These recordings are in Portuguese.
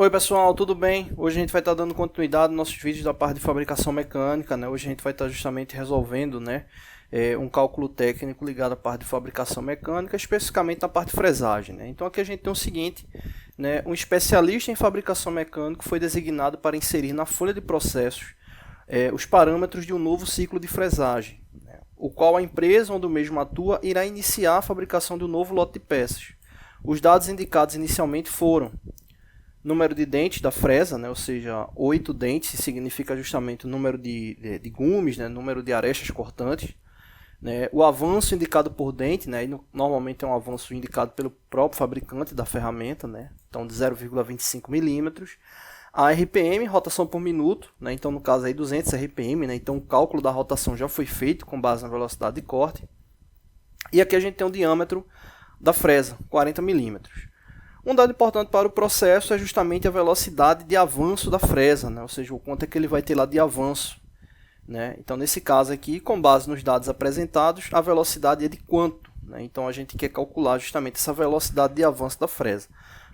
Oi pessoal, tudo bem? Hoje a gente vai estar dando continuidade nos nossos vídeos da parte de fabricação mecânica, né? Hoje a gente vai estar justamente resolvendo, né, um cálculo técnico ligado à parte de fabricação mecânica, especificamente na parte de fresagem, né? Então aqui a gente tem o seguinte, né, um especialista em fabricação mecânica foi designado para inserir na folha de processos os parâmetros de um novo ciclo de fresagem, né, o qual a empresa onde o mesmo atua irá iniciar a fabricação de um novo lote de peças. Os dados indicados inicialmente foram número de dentes da fresa, né, ou seja, 8 dentes significa justamente o número de gumes, né, número de arestas cortantes, né, o avanço indicado por dente, né, normalmente é um avanço indicado pelo próprio fabricante da ferramenta, né, então de 0,25 milímetros, a RPM, rotação por minuto, né, então no caso aí 200 RPM, né, então o cálculo da rotação já foi feito com base na velocidade de corte, e aqui a gente tem o diâmetro da fresa, 40 milímetros. Um dado importante para o processo é justamente a velocidade de avanço da fresa, né? Ou seja, o quanto é que ele vai ter lá de avanço, né? Então, nesse caso aqui, com base nos dados apresentados, a velocidade é de quanto, né? Então, a gente quer calcular justamente essa velocidade de avanço da fresa.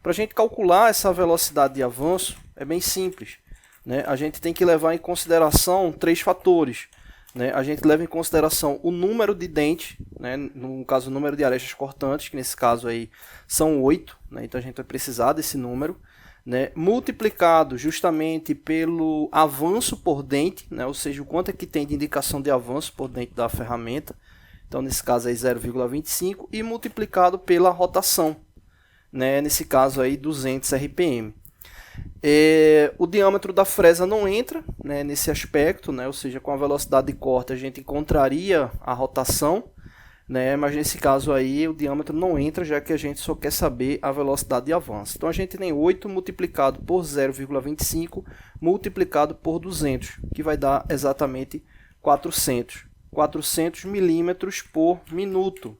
Para a gente calcular essa velocidade de avanço, é bem simples, né? A gente tem que levar em consideração 3 fatores. Né? A gente leva em consideração o número de dentes, né? No caso o número de arestas cortantes, que nesse caso aí são 8, né? Então a gente vai precisar desse número, né? Multiplicado justamente pelo avanço por dente, né? Ou seja, o quanto é que tem de indicação de avanço por dente da ferramenta, então nesse caso aí 0,25, e multiplicado pela rotação, né? Nesse caso aí 200 RPM. O diâmetro da fresa não entra, né, nesse aspecto, né, ou seja, com a velocidade de corte a gente encontraria a rotação, né, mas nesse caso aí o diâmetro não entra, já que a gente só quer saber a velocidade de avanço. Então a gente tem 8 multiplicado por 0,25 multiplicado por 200, que vai dar exatamente 400 milímetros por minuto.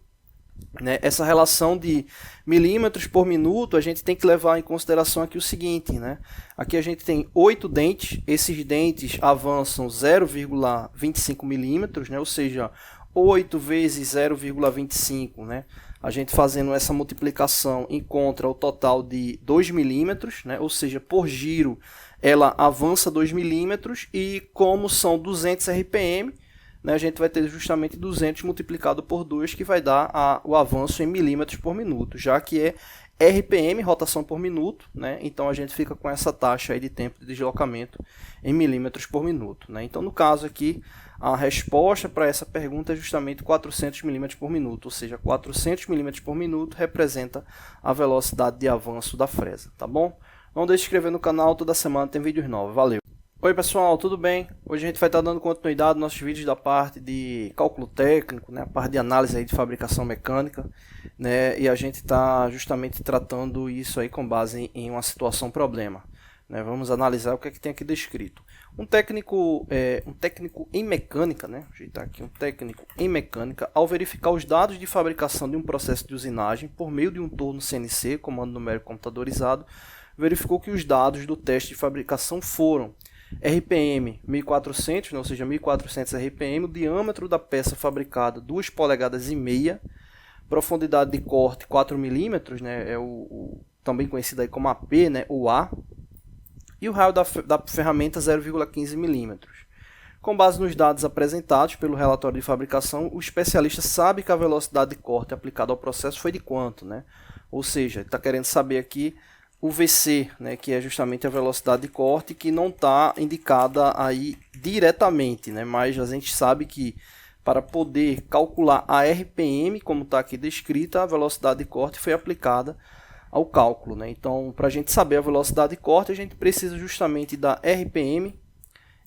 Né? Essa relação de milímetros por minuto, a gente tem que levar em consideração aqui o seguinte, né? Aqui a gente tem 8 dentes, esses dentes avançam 0,25 milímetros, né? Ou seja, 8 vezes 0,25, né? A gente fazendo essa multiplicação encontra o total de 2 milímetros, né? Ou seja, por giro ela avança 2 milímetros e como são 200 RPM, né, a gente vai ter justamente 200 multiplicado por 2, que vai dar o avanço em milímetros por minuto, já que é RPM, rotação por minuto, né, então a gente fica com essa taxa aí de tempo de deslocamento em milímetros por minuto. Né. Então, no caso aqui, a resposta para essa pergunta é justamente 400 milímetros por minuto, ou seja, 400 milímetros por minuto representa a velocidade de avanço da fresa, tá bom? Não deixe de se inscrever no canal, toda semana tem vídeos novos, valeu! Oi pessoal, tudo bem? Hoje a gente vai estar dando continuidade nos nossos vídeos da parte de cálculo técnico, né? A parte de análise aí de fabricação mecânica, né? E a gente está justamente tratando isso aí com base em uma situação problema. Né? Vamos analisar o que é que tem aqui descrito. Um técnico em mecânica, né? Ajeitar aqui, um técnico em mecânica, ao verificar os dados de fabricação de um processo de usinagem por meio de um torno CNC, comando numérico computadorizado, verificou que os dados do teste de fabricação foram RPM 1400, né, ou seja, 1400 RPM, o diâmetro da peça fabricada 2,5 polegadas, profundidade de corte 4 milímetros, né, é também conhecido aí como AP, né, o A, e o raio da ferramenta 0,15 milímetros. Com base nos dados apresentados pelo relatório de fabricação, o especialista sabe que a velocidade de corte aplicada ao processo foi de quanto, né? Ou seja, ele está querendo saber aqui o VC, né, que é justamente a velocidade de corte, que não está indicada aí diretamente, né, mas a gente sabe que para poder calcular a RPM, como está aqui descrita, a velocidade de corte foi aplicada ao cálculo. Né? Então, para a gente saber a velocidade de corte, a gente precisa justamente da RPM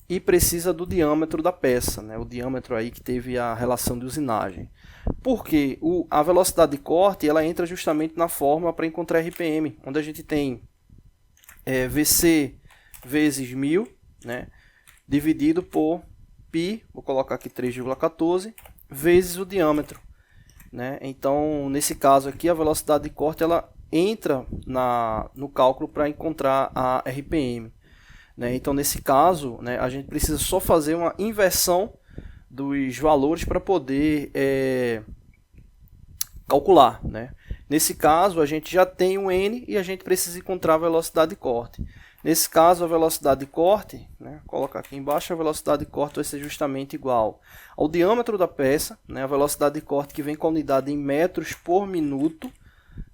e precisa do diâmetro da peça, né? O diâmetro aí que teve a relação de usinagem. Porque a velocidade de corte ela entra justamente na fórmula para encontrar RPM, onde a gente tem VC vezes 1000, né, dividido por π, vou colocar aqui 3,14, vezes o diâmetro. Né? Então, nesse caso aqui, a velocidade de corte ela entra no cálculo para encontrar a RPM. Né? Então, nesse caso, né, a gente precisa só fazer uma inversão dos valores para poder calcular. Né? Nesse caso, a gente já tem o N e a gente precisa encontrar a velocidade de corte. Nesse caso, a velocidade de corte, né, colocar aqui embaixo, a velocidade de corte vai ser justamente igual ao diâmetro da peça, né, a velocidade de corte que vem com a unidade em metros por minuto.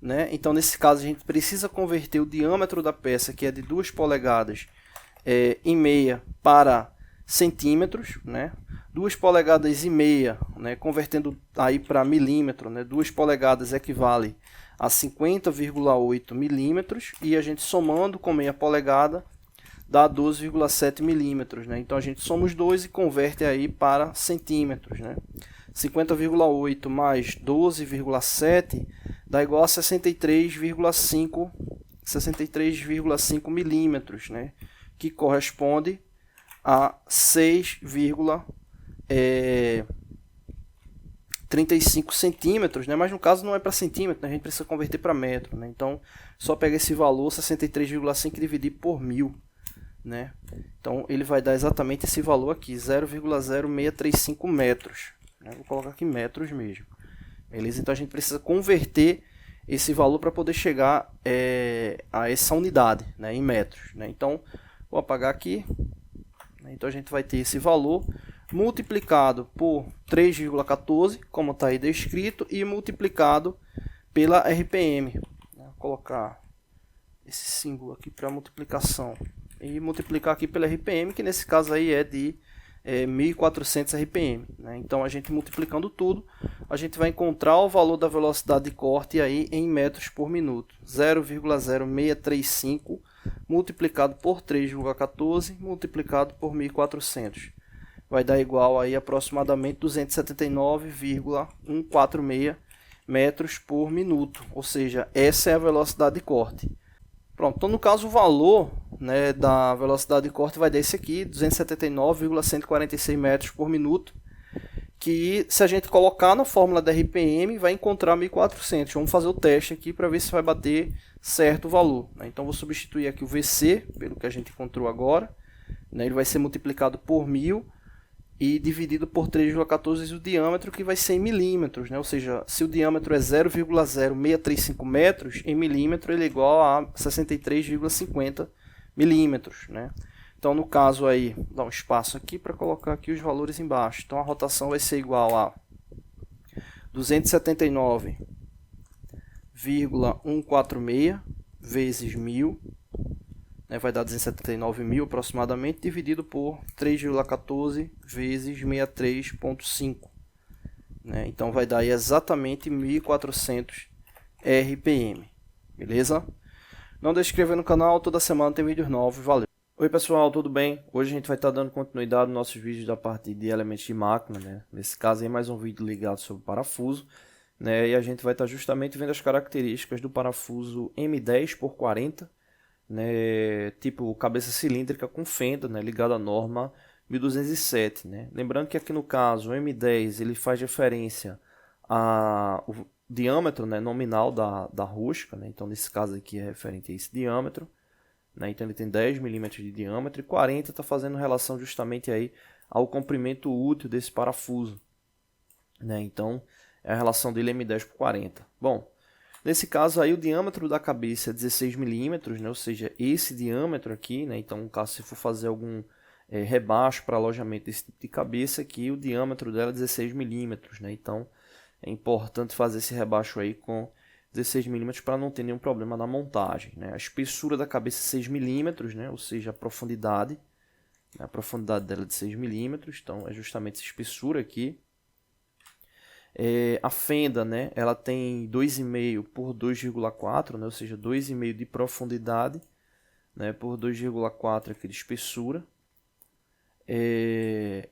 Né? Então, nesse caso, a gente precisa converter o diâmetro da peça, que é de 2 polegadas, em meia para centímetros, né? 2 polegadas e meia, né? Convertendo aí para milímetro, né? 2 polegadas equivale a 50,8 milímetros, e a gente somando com meia polegada dá 12,7 milímetros, né? Então a gente soma os dois e converte aí para centímetros, né? 50,8 mais 12,7 dá igual a 63,5 milímetros, né? Que corresponde a 6,35 centímetros, né? Mas no caso não é para centímetro, né? A gente precisa converter para metro, né? Então só pega esse valor, 63,5, e dividir por 1000, né? Então ele vai dar exatamente esse valor aqui, 0,0635 metros, né? Vou colocar aqui metros mesmo, beleza? Então a gente precisa converter esse valor para poder chegar a essa unidade, né, em metros, né? Então vou apagar aqui, né? Então a gente vai ter esse valor multiplicado por 3,14, como está aí descrito, e multiplicado pela RPM. Vou colocar esse símbolo aqui para multiplicação e multiplicar aqui pela RPM, que nesse caso aí é de 1400 RPM, né? Então a gente multiplicando tudo, a gente vai encontrar o valor da velocidade de corte aí em metros por minuto, 0,0635 multiplicado por 3,14 multiplicado por 1400, vai dar igual aí aproximadamente 279,146 metros por minuto, ou seja, essa é a velocidade de corte. Pronto, então no caso o valor, né, da velocidade de corte vai dar esse aqui, 279,146 metros por minuto, que se a gente colocar na fórmula da RPM vai encontrar 1400. Vamos fazer o teste aqui para ver se vai bater certo o valor, né? Então vou substituir aqui o VC pelo que a gente encontrou agora, né? Ele vai ser multiplicado por 1000 e dividido por 3,14 o diâmetro, que vai ser em milímetros, né? Ou seja, se o diâmetro é 0,0635 metros, em milímetro ele é igual a 63,50 milímetros, né? Então, no caso aí, dá um espaço aqui para colocar aqui os valores embaixo. Então, a rotação vai ser igual a 279,146 vezes 1000, né, vai dar 279.000 aproximadamente, dividido por 3,14 vezes 63,5. Né? Então vai dar aí exatamente 1400 RPM. Beleza? Não deixe de se inscrever no canal, toda semana tem vídeos novos. Valeu! Oi pessoal, tudo bem? Hoje a gente vai estar dando continuidade nos nossos vídeos da parte de elementos de máquina, né? Nesse caso aí mais um vídeo ligado sobre parafuso, né? E a gente vai estar justamente vendo as características do parafuso M10x40, né, tipo cabeça cilíndrica com fenda, né, ligada à norma 1207, né? Lembrando que aqui no caso o M10 ele faz referência ao diâmetro, né, nominal da rosca, né? Então nesse caso aqui é referente a esse diâmetro, né? Então ele tem 10 milímetros de diâmetro, e 40 está fazendo relação justamente aí ao comprimento útil desse parafuso, né? Então é a relação dele M10/40. Bom, nesse caso aí o diâmetro da cabeça é 16 milímetros, né? Ou seja, esse diâmetro aqui, né? Então, no caso, se for fazer algum rebaixo para alojamento desse tipo de cabeça aqui, o diâmetro dela é 16 milímetros, né? Então, é importante fazer esse rebaixo aí com 16 milímetros para não ter nenhum problema na montagem, né? A espessura da cabeça é 6 milímetros, né? Ou seja, a profundidade dela é de 6 milímetros, então é justamente essa espessura aqui. A fenda, né, ela tem 2,5 por 2,4, né, ou seja, 2,5 de profundidade, né, por 2,4 aqui de espessura.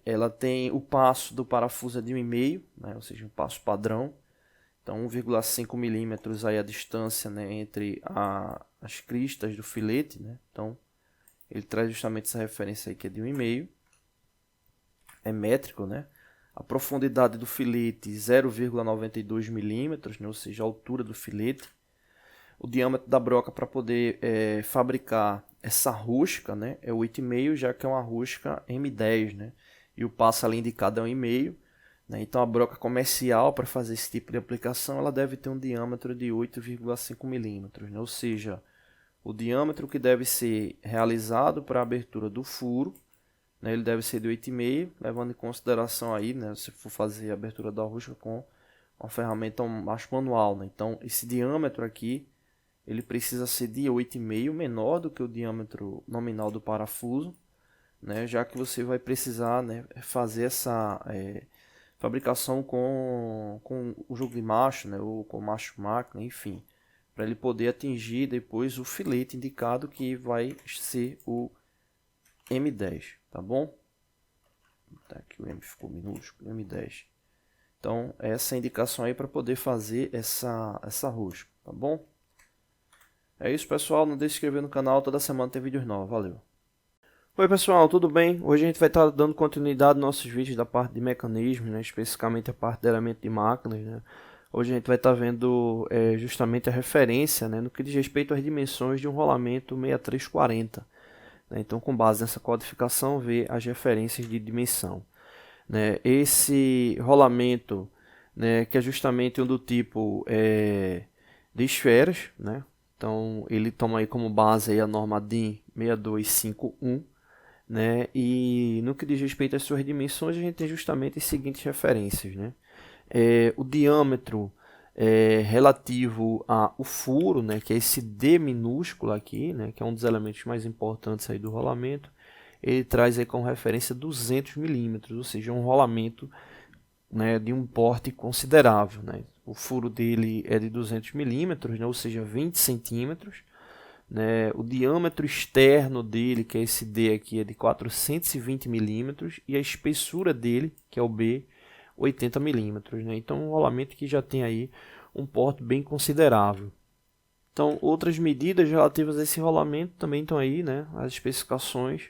Ela tem o passo do parafuso de 1,5, né, ou seja, um passo padrão. Então 1,5 milímetros aí a distância, né, entre as cristas do filete, né. Então ele traz justamente essa referência aí que é de 1,5. É métrico, né. A profundidade do filete 0,92 milímetros, né, ou seja, a altura do filete. O diâmetro da broca para poder fabricar essa rosca, né, é 8,5, já que é uma rosca M10, né, e o passo ali indicado é 1,5. né? Então a broca comercial para fazer esse tipo de aplicação ela deve ter um diâmetro de 8,5 milímetros, né? Ou seja, o diâmetro que deve ser realizado para a abertura do furo, né, ele deve ser de 8,5, levando em consideração aí, né, se for fazer a abertura da rosca com uma ferramenta manual, né? Então esse diâmetro aqui ele precisa ser de 8,5, menor do que o diâmetro nominal do parafuso, né, já que você vai precisar, né, fazer essa fabricação com o jogo de macho, né, ou com macho máquina, enfim, para ele poder atingir depois o filete indicado, que vai ser o M10, tá bom? Tá, aqui o M ficou minúsculo, M10. Então essa é a indicação aí para poder fazer essa rosca, tá bom? É isso, pessoal, não deixe de se inscrever no canal, toda semana tem vídeos novos, valeu! Oi pessoal, tudo bem? Hoje a gente vai estar dando continuidade aos nossos vídeos da parte de mecanismos, né? Especificamente a parte de elemento de máquinas, né? Hoje a gente vai estar vendo justamente a referência, né, no que diz respeito às dimensões de um rolamento 6340. Né? Então, com base nessa codificação, ver as referências de dimensão. Né? Esse rolamento, né, que é justamente um do tipo de esferas, né? Então ele toma aí como base aí a norma DIN 6251. Né? E no que diz respeito às suas dimensões, a gente tem justamente as seguintes referências, né? O diâmetro relativo ao furo, né, que é esse D minúsculo aqui, né, que é um dos elementos mais importantes aí do rolamento, ele traz aí como referência 200 milímetros, ou seja, um rolamento, né, de um porte considerável, né? O furo dele é de 200 milímetros, né, ou seja, 20 centímetros. Né, o diâmetro externo dele, que é esse D aqui, é de 420 milímetros, e a espessura dele, que é o B, 80 milímetros. Né? Então, um rolamento que já tem aí um porte bem considerável. Então, outras medidas relativas a esse rolamento também estão aí, né? As especificações,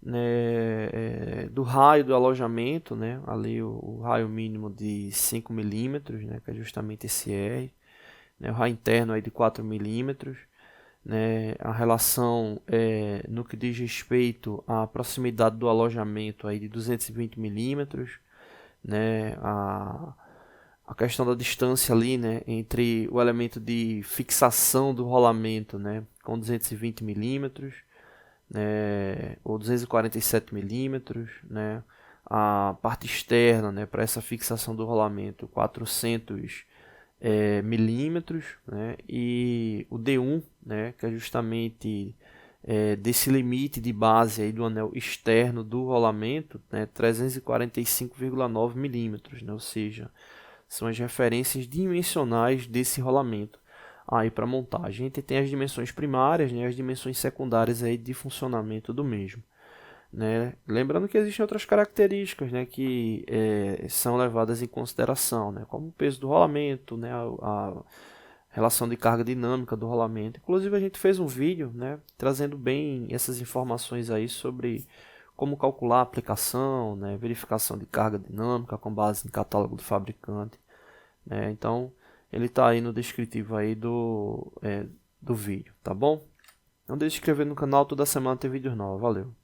né, do raio do alojamento, né? Ali o raio mínimo de 5 milímetros, né? Que é justamente esse R, né? O raio interno aí de 4 milímetros. Né, a relação no que diz respeito à proximidade do alojamento aí de 220 milímetros, né, a questão da distância ali, né, entre o elemento de fixação do rolamento, né, com 220 milímetros, né, ou 247 milímetros, né, a parte externa, né, para essa fixação do rolamento 400 milímetros, né, e o D1, né, que é justamente desse limite de base aí do anel externo do rolamento, né, 345,9 milímetros, né, ou seja, são as referências dimensionais desse rolamento aí para montar. A gente tem as dimensões primárias, né, as dimensões secundárias aí de funcionamento do mesmo. Né? Lembrando que existem outras características, né, que são levadas em consideração, né, como o peso do rolamento, né, a relação de carga dinâmica do rolamento. Inclusive a gente fez um vídeo, né, trazendo bem essas informações aí sobre como calcular a aplicação, né, verificação de carga dinâmica com base em catálogo do fabricante. Né? Então ele está aí no descritivo aí do vídeo, tá bom? Não deixe de se inscrever no canal, toda semana tem vídeos novos. Valeu!